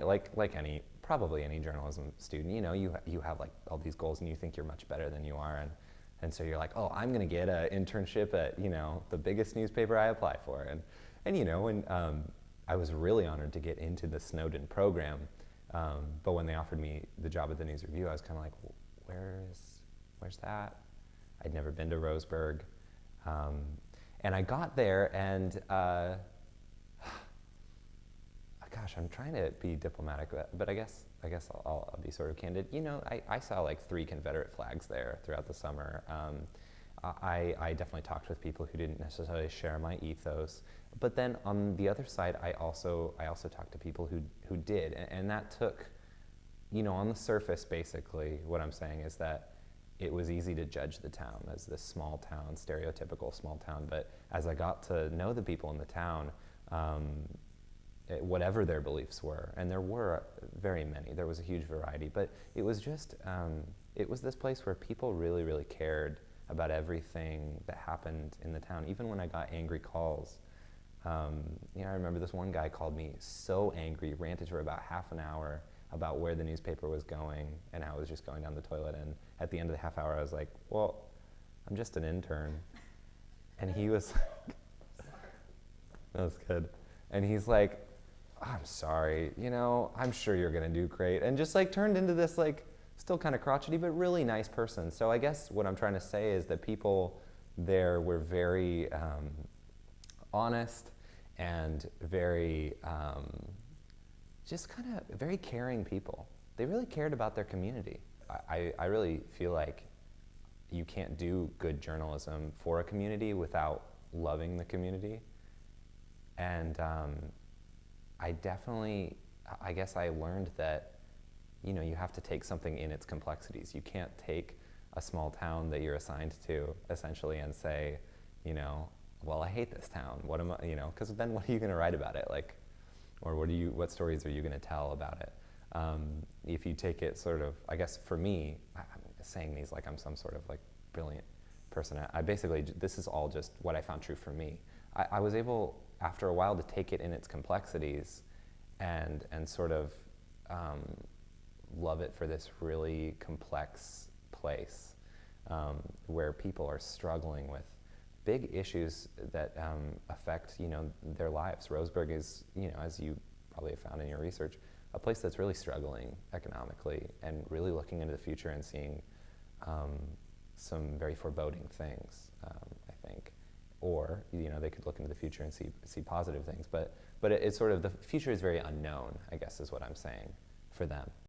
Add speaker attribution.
Speaker 1: like probably any journalism student, you have like all these goals and you think you're much better than you are, and so you're like, oh, I'm gonna get an internship at the biggest newspaper I apply for, and I was really honored to get into the Snowden program, but when they offered me the job at the News Review, I was kind of like, where's that? I'd never been to Roseburg, and I got there, and gosh, I'm trying to be diplomatic, but I guess I'll be sort of candid. I saw like 3 Confederate flags there throughout the summer. I definitely talked with people who didn't necessarily share my ethos, but then on the other side, I also talked to people who did, and that took, on the surface, basically, what I'm saying is that it was easy to judge the town as this small town, stereotypical small town, but as I got to know the people in the town, whatever their beliefs were, and there were very many, there was a huge variety, but it was just, it was this place where people really, really cared about everything that happened in the town. Even when I got angry calls, I remember this one guy called me so angry, ranted for about half an hour about where the newspaper was going and how it was just going down the toilet, and at the end of the half hour I was like, well, I'm just an intern. And he was like, that was good. And he's like, I'm sorry, I'm sure you're gonna do great. And just like turned into this like, still kind of crotchety, but really nice person. So I guess what I'm trying to say is that people there were very honest and very, just kind of very caring people. They really cared about their community. I really feel like you can't do good journalism for a community without loving the community. And I guess I learned that, you have to take something in its complexities. You can't take a small town that you're assigned to, essentially, and say, well, I hate this town. What am I, because then what are you going to write about it? Like, or what stories are you going to tell about it? If you take it sort of, I guess for me, I'm saying these like I'm some sort of like brilliant person. This is all just what I found true for me. I was able, after a while, to take it in its complexities and sort of love it for this really complex place where people are struggling with big issues that affect their lives. Roseburg is, as you probably have found in your research, a place that's really struggling economically and really looking into the future and seeing some very foreboding things, I think. Or they could look into the future and see positive things, but it's sort of, the future is very unknown, I guess is what I'm saying, for them.